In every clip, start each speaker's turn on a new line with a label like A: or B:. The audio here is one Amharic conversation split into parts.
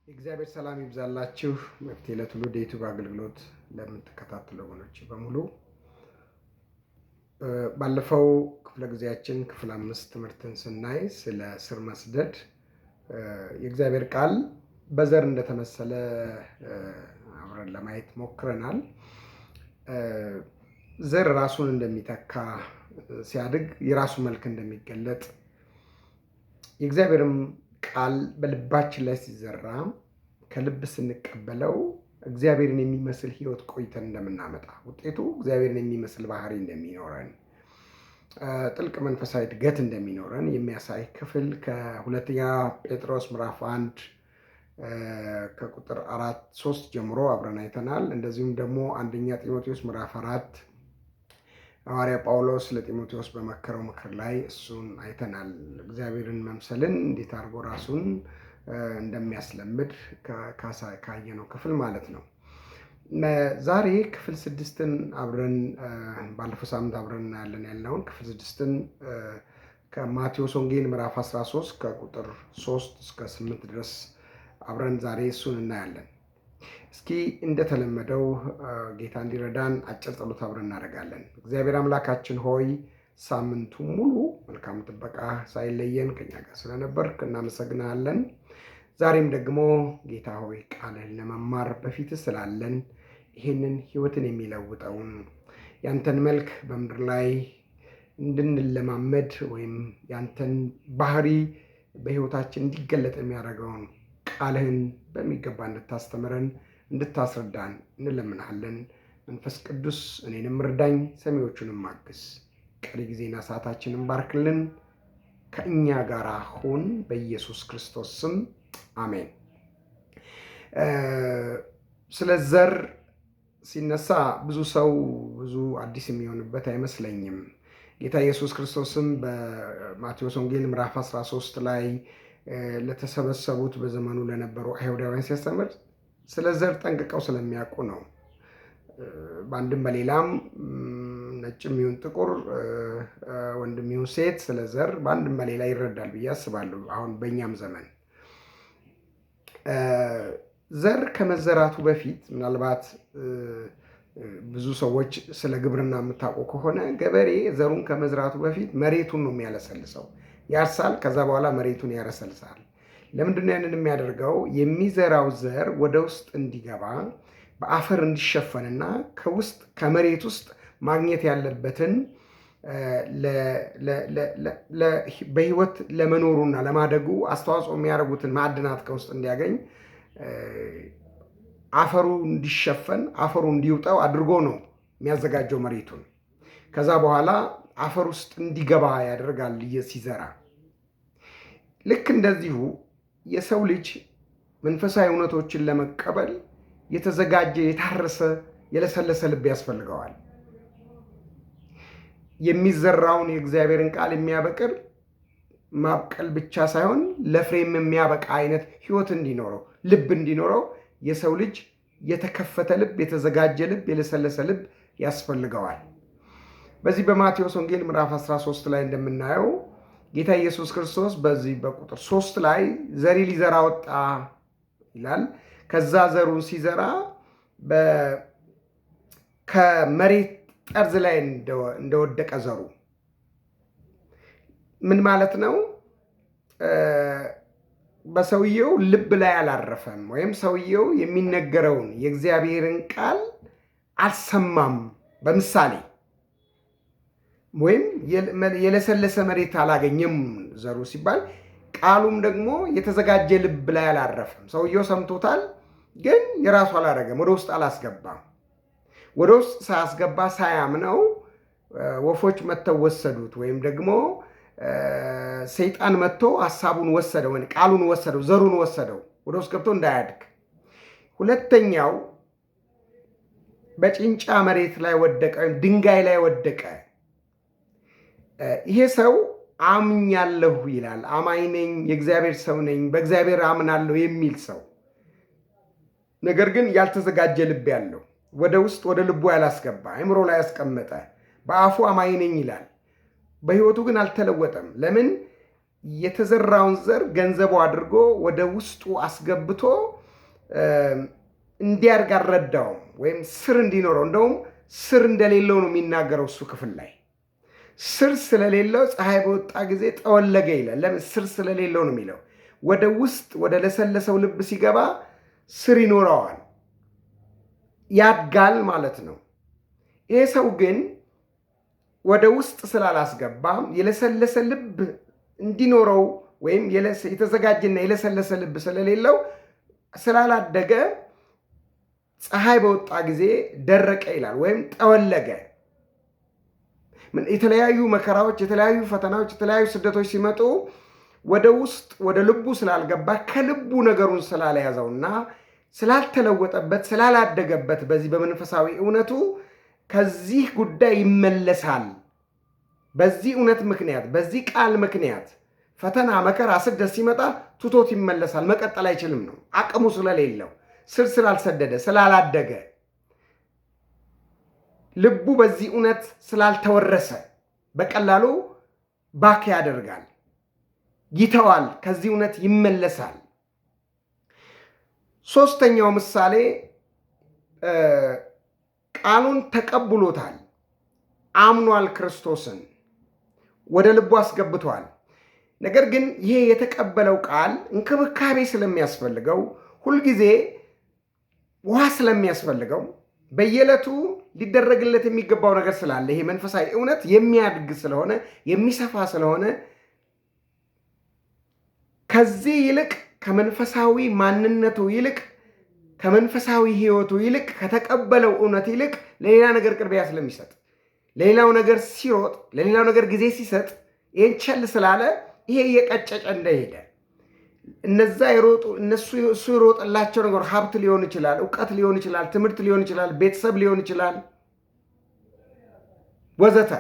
A: እግዚአብሔር ሰላም ይብዛላችሁ። መፍትሄ ለትውልድ የዩቲዩብ አገልግሎት ለምትከታተሉ ወገኖች በሙሉ ባለፈው ክፍለ ጊዜያችን ክፍል 5 ትምህርትን ስናይ ስለ ስር መስደድ የእግዚአብሔር ቃል በዘር እንደተመሰለ አብረን ለማየት ሞክረናል። ዘር ራሱን እንደሚተካ ሲያድግ የራሱ መልክ እንደሚገለጥ የእግዚአብሔርም ቃል በልባችን ላይ ሲዘራ ከልብ ስንቀበለው እግዚአብሔርን የሚመስል ህይወት ቆይተን እንደምናመጣ ውጤቱ እግዚአብሔርን የሚመስል ባህሪ እንደሚኖረን ጥልቅ መንፈሳዊ እድገት እንደሚኖረን የሚያሳይ ክፍል ከሁለተኛ ጴጥሮስ ምዕራፍ 1 ከቁጥር 3 ጀምሮ አብረን አይተናል። እንደዚሁም ደግሞ አንደኛ ጢሞቴዎስ ምዕራፍ 4 ሐዋርያ ጳውሎስ ለጢሞቴዎስ በመከረው ምክር ላይ እሱን አይተናል። እግዚአብሔርን መምሰልን እንዴት አድርጎ ራሱን እንደሚያስለምድ ካየነው ክፍል ማለት ነው። ዛሬ ክፍል 6ን አብረን ባለፈው ሳምንት አብረን እናያለን ያልነውን ክፍል 6ን ከማቴዎስ ወንጌል ምዕራፍ 13 ከቁጥር 3 እስከ 8 ድረስ አብረን ዛሬ እሱን እናያለን። እስኪ እንደተለመደው ጌታ እንዲረዳን አጭር ጸሎት አብረን እናደርጋለን። እግዚአብሔር አምላካችን ሆይ ሳምንቱ ሙሉ መልካም ጥበቃ ሳይለየን ከኛ ጋር ስለነበርክ እናመሰግናለን። ዛሬም ደግሞ ጌታ ሆይ ቃልህን ለመማር በፊት ስላለን ይህንን ህይወትን የሚለውጠውን ያንተን መልክ በምድር ላይ እንድንለማመድ ወይም ያንተን ባህሪ በህይወታችን እንዲገለጥ የሚያደርገውን ቃልህን በሚገባ እንድታስተምረን እንድታስረዳን እንለምናለን። መንፈስ ቅዱስ እኔንም እርዳኝ፣ ሰሚዎቹንም አግዝ። ቀሪ ጊዜና ሰዓታችንን ባርክልን። ከእኛ ጋር ሁን፣ በኢየሱስ ክርስቶስ ስም አሜን። ስለ ዘር ሲነሳ ብዙ ሰው ብዙ አዲስ የሚሆንበት አይመስለኝም። ጌታ ኢየሱስ ክርስቶስም በማቴዎስ ወንጌል ምዕራፍ 13 ላይ ለተሰበሰቡት በዘመኑ ለነበሩ አይሁዳውያን ሲያስተምር ስለ ዘር ጠንቅቀው ስለሚያውቁ ነው። በአንድም በሌላም ነጭም ይሁን ጥቁር፣ ወንድም ይሁን ሴት ስለ ዘር በአንድም በሌላ ይረዳል ብዬ አስባለሁ። አሁን በእኛም ዘመን ዘር ከመዘራቱ በፊት ምናልባት ብዙ ሰዎች ስለ ግብርና የምታውቁ ከሆነ ገበሬ ዘሩን ከመዝራቱ በፊት መሬቱን ነው የሚያለሰልሰው። ያርሳል፣ ከዛ በኋላ መሬቱን ያረሰልሳል። ለምንድን ነው ያንን የሚያደርገው? የሚዘራው ዘር ወደ ውስጥ እንዲገባ በአፈር እንዲሸፈንና ከውስጥ ከመሬት ውስጥ ማግኘት ያለበትን በህይወት ለመኖሩና ለማደጉ አስተዋጽኦ የሚያደርጉትን ማዕድናት ከውስጥ እንዲያገኝ አፈሩ እንዲሸፈን አፈሩ እንዲውጠው አድርጎ ነው የሚያዘጋጀው መሬቱን። ከዛ በኋላ አፈር ውስጥ እንዲገባ ያደርጋል ሲዘራ። ልክ እንደዚሁ የሰው ልጅ መንፈሳዊ እውነቶችን ለመቀበል የተዘጋጀ የታረሰ የለሰለሰ ልብ ያስፈልገዋል። የሚዘራውን የእግዚአብሔርን ቃል የሚያበቅል ማብቀል ብቻ ሳይሆን ለፍሬም የሚያበቃ አይነት ህይወት እንዲኖረው ልብ እንዲኖረው የሰው ልጅ የተከፈተ ልብ፣ የተዘጋጀ ልብ፣ የለሰለሰ ልብ ያስፈልገዋል። በዚህ በማቴዎስ ወንጌል ምዕራፍ 13 ላይ እንደምናየው ጌታ ኢየሱስ ክርስቶስ በዚህ በቁጥር 3 ላይ ዘሪ ሊዘራ ወጣ ይላል። ከዛ ዘሩን ሲዘራ ከመሬት ጠርዝ ላይ እንደወደቀ ዘሩ ምን ማለት ነው? በሰውየው ልብ ላይ አላረፈም፣ ወይም ሰውየው የሚነገረውን የእግዚአብሔርን ቃል አልሰማም። በምሳሌ ወይም የለሰለሰ መሬት አላገኘም ዘሩ ሲባል፣ ቃሉም ደግሞ የተዘጋጀ ልብ ላይ አላረፈም። ሰውየው ሰምቶታል፣ ግን የራሱ አላደረገም፣ ወደ ውስጥ አላስገባም። ወደ ውስጥ ሳያስገባ ሳያምነው ወፎች መጥተው ወሰዱት፣ ወይም ደግሞ ሰይጣን መጥቶ ሐሳቡን ወሰደው፣ ወይ ቃሉን ወሰደው፣ ዘሩን ወሰደው፣ ወደ ውስጥ ገብቶ እንዳያድግ። ሁለተኛው በጭንጫ መሬት ላይ ወደቀ፣ ወይም ድንጋይ ላይ ወደቀ። ይሄ ሰው አምኛለሁ ይላል፣ አማኝ ነኝ፣ የእግዚአብሔር ሰው ነኝ፣ በእግዚአብሔር አምናለሁ የሚል ሰው፣ ነገር ግን ያልተዘጋጀ ልብ ያለው፣ ወደ ውስጥ ወደ ልቡ ያላስገባ፣ አእምሮ ላይ ያስቀመጠ፣ በአፉ አማኝ ነኝ ይላል፣ በህይወቱ ግን አልተለወጠም። ለምን? የተዘራውን ዘር ገንዘቡ አድርጎ ወደ ውስጡ አስገብቶ እንዲያድግ አልረዳውም፣ ወይም ስር እንዲኖረው። እንደውም ስር እንደሌለው ነው የሚናገረው እሱ ክፍል ላይ። ስር ስለሌለው ፀሐይ በወጣ ጊዜ ጠወለገ ይላል። ለምን? ስር ስለሌለው ነው የሚለው። ወደ ውስጥ ወደ ለሰለሰው ልብ ሲገባ ስር ይኖረዋል፣ ያድጋል ማለት ነው። ይሄ ሰው ግን ወደ ውስጥ ስላላስገባ የለሰለሰ ልብ እንዲኖረው ወይም የተዘጋጀና የለሰለሰ ልብ ስለሌለው ስላላደገ ፀሐይ በወጣ ጊዜ ደረቀ ይላል፣ ወይም ጠወለገ። የተለያዩ መከራዎች፣ የተለያዩ ፈተናዎች፣ የተለያዩ ስደቶች ሲመጡ ወደ ውስጥ ወደ ልቡ ስላልገባ ከልቡ ነገሩን ስላለያዘውና ስላልተለወጠበት ስላላደገበት በዚህ በመንፈሳዊ እውነቱ ከዚህ ጉዳይ ይመለሳል። በዚህ እውነት ምክንያት በዚህ ቃል ምክንያት ፈተና፣ መከራ፣ ስደት ሲመጣ ትቶት ይመለሳል። መቀጠል አይችልም ነው። አቅሙ ስለሌለው፣ ስር ስላልሰደደ፣ ስላላደገ፣ ልቡ በዚህ እውነት ስላልተወረሰ በቀላሉ ባክ ያደርጋል፣ ይተዋል፣ ከዚህ እውነት ይመለሳል። ሶስተኛው ምሳሌ ቃሉን ተቀብሎታል፣ አምኗል፣ ክርስቶስን ወደ ልቡ አስገብቷል። ነገር ግን ይሄ የተቀበለው ቃል እንክብካቤ ስለሚያስፈልገው፣ ሁልጊዜ ውሃ ስለሚያስፈልገው፣ በየዕለቱ ሊደረግለት የሚገባው ነገር ስላለ፣ ይሄ መንፈሳዊ እውነት የሚያድግ ስለሆነ የሚሰፋ ስለሆነ ከዚህ ይልቅ ከመንፈሳዊ ማንነቱ ይልቅ ከመንፈሳዊ ሕይወቱ ይልቅ ከተቀበለው እውነት ይልቅ ለሌላ ነገር ቅድሚያ ስለሚሰጥ፣ ለሌላው ነገር ሲሮጥ፣ ለሌላው ነገር ጊዜ ሲሰጥ፣ ይህን ቸል ስላለ ይሄ እየቀጨጨ እንደሄደ እሱ ይሮጥላቸው ነገር ሀብት ሊሆን ይችላል፣ እውቀት ሊሆን ይችላል፣ ትምህርት ሊሆን ይችላል፣ ቤተሰብ ሊሆን ይችላል ወዘተ።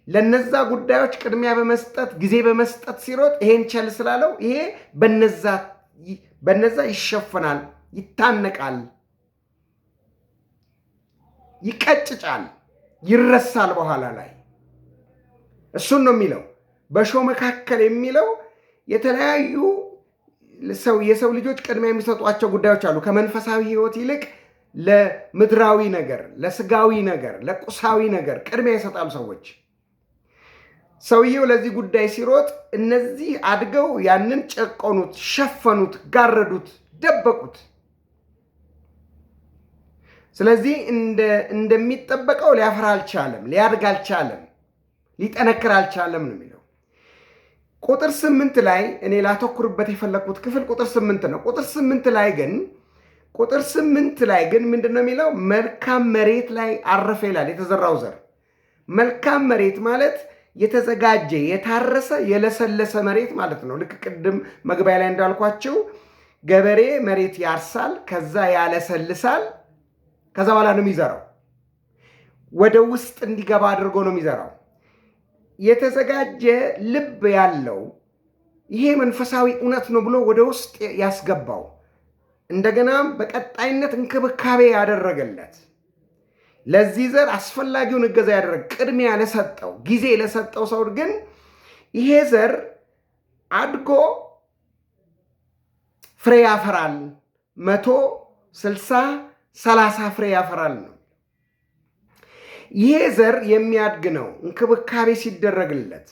A: ለነዛ ጉዳዮች ቅድሚያ በመስጠት ጊዜ በመስጠት ሲሮጥ ይሄን ቸል ስላለው ይሄ በነዛ ይሸፈናል፣ ይታነቃል፣ ይቀጭጫል፣ ይረሳል በኋላ ላይ። እሱን ነው የሚለው። በእሾህ መካከል የሚለው የተለያዩ የሰው ልጆች ቅድሚያ የሚሰጧቸው ጉዳዮች አሉ። ከመንፈሳዊ ሕይወት ይልቅ ለምድራዊ ነገር፣ ለስጋዊ ነገር፣ ለቁሳዊ ነገር ቅድሚያ ይሰጣሉ ሰዎች። ሰውየው ለዚህ ጉዳይ ሲሮጥ እነዚህ አድገው ያንን ጨቆኑት፣ ሸፈኑት፣ ጋረዱት፣ ደበቁት። ስለዚህ እንደሚጠበቀው ሊያፈራ አልቻለም፣ ሊያድግ አልቻለም፣ ሊጠነክር አልቻለም ነው የሚለው። ቁጥር 8 ላይ እኔ ላተኩርበት የፈለግኩት ክፍል ቁጥር 8 ነው። ቁጥር 8 ላይ ግን ምንድን ነው የሚለው? መልካም መሬት ላይ አረፈ ይላል። የተዘራው ዘር መልካም መሬት ማለት የተዘጋጀ የታረሰ የለሰለሰ መሬት ማለት ነው። ልክ ቅድም መግቢያ ላይ እንዳልኳቸው ገበሬ መሬት ያርሳል፣ ከዛ ያለሰልሳል፣ ከዛ በኋላ ነው የሚዘራው። ወደ ውስጥ እንዲገባ አድርጎ ነው የሚዘራው። የተዘጋጀ ልብ ያለው ይሄ መንፈሳዊ እውነት ነው ብሎ ወደ ውስጥ ያስገባው፣ እንደገናም በቀጣይነት እንክብካቤ ያደረገለት፣ ለዚህ ዘር አስፈላጊውን እገዛ ያደረገ፣ ቅድሚያ ለሰጠው፣ ጊዜ ለሰጠው ሰው ግን ይሄ ዘር አድጎ ፍሬ ያፈራል። 100፣ 60፣ 30 ፍሬ ያፈራል ነው። ይሄ ዘር የሚያድግ ነው እንክብካቤ ሲደረግለት፣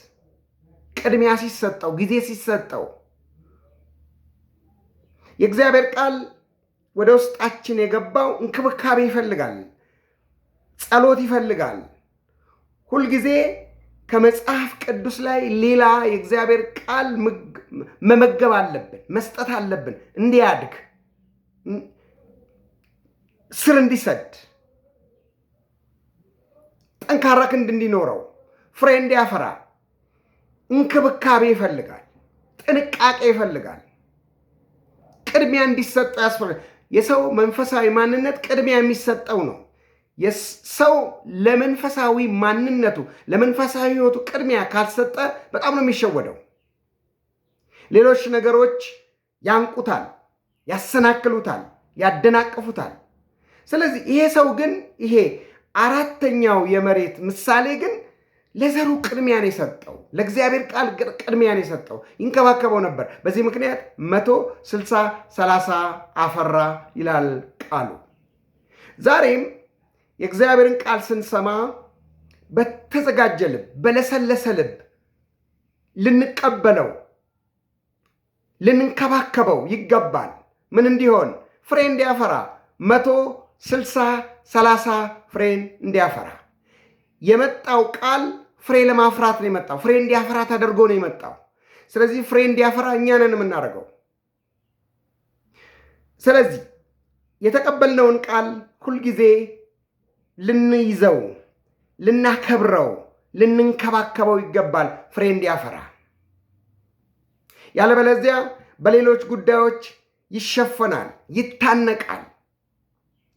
A: ቅድሚያ ሲሰጠው፣ ጊዜ ሲሰጠው። የእግዚአብሔር ቃል ወደ ውስጣችን የገባው እንክብካቤ ይፈልጋል፣ ጸሎት ይፈልጋል። ሁልጊዜ ከመጽሐፍ ቅዱስ ላይ ሌላ የእግዚአብሔር ቃል መመገብ አለብን፣ መስጠት አለብን። እንዲያድግ፣ ስር እንዲሰድ፣ ጠንካራ ክንድ እንዲኖረው፣ ፍሬ እንዲያፈራ እንክብካቤ ይፈልጋል፣ ጥንቃቄ ይፈልጋል፣ ቅድሚያ እንዲሰጠው ያስፈልጋል። የሰው መንፈሳዊ ማንነት ቅድሚያ የሚሰጠው ነው። ሰው ለመንፈሳዊ ማንነቱ ለመንፈሳዊ ሕይወቱ ቅድሚያ ካልሰጠ በጣም ነው የሚሸወደው። ሌሎች ነገሮች ያንቁታል፣ ያሰናክሉታል፣ ያደናቅፉታል። ስለዚህ ይሄ ሰው ግን ይሄ አራተኛው የመሬት ምሳሌ ግን ለዘሩ ቅድሚያ ነው የሰጠው። ለእግዚአብሔር ቃል ቅድሚያ ነው የሰጠው። ይንከባከበው ነበር። በዚህ ምክንያት 160 30 አፈራ ይላል ቃሉ። ዛሬም የእግዚአብሔርን ቃል ስንሰማ በተዘጋጀ ልብ፣ በለሰለሰ ልብ ልንቀበለው ልንንከባከበው ይገባል። ምን እንዲሆን? ፍሬ እንዲያፈራ፣ 160 30 ፍሬን እንዲያፈራ። የመጣው ቃል ፍሬ ለማፍራት ነው የመጣው። ፍሬ እንዲያፈራ ተደርጎ ነው የመጣው። ስለዚህ ፍሬ እንዲያፈራ እኛ ነን የምናደርገው። ስለዚህ የተቀበልነውን ቃል ሁልጊዜ ልንይዘው፣ ልናከብረው፣ ልንንከባከበው ይገባል ፍሬ እንዲያፈራ። ያለበለዚያ በሌሎች ጉዳዮች ይሸፈናል፣ ይታነቃል፣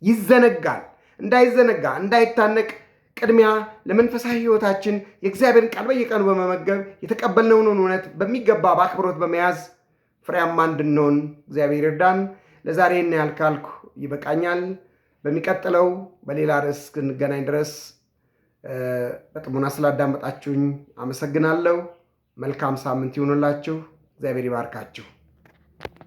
A: ይዘነጋል። እንዳይዘነጋ እንዳይታነቅ ቅድሚያ ለመንፈሳዊ ሕይወታችን የእግዚአብሔርን ቃል በየቀኑ በመመገብ የተቀበልነውን እውነት በሚገባ በአክብሮት በመያዝ ፍሬያማ እንድንሆን እግዚአብሔር ይርዳን። ለዛሬ ያህል ካልኩ ይበቃኛል። በሚቀጥለው በሌላ ርዕስ እስክንገናኝ ድረስ በጥሞና ስላዳመጣችሁኝ አመሰግናለሁ። መልካም ሳምንት ይሁንላችሁ። እግዚአብሔር ይባርካችሁ።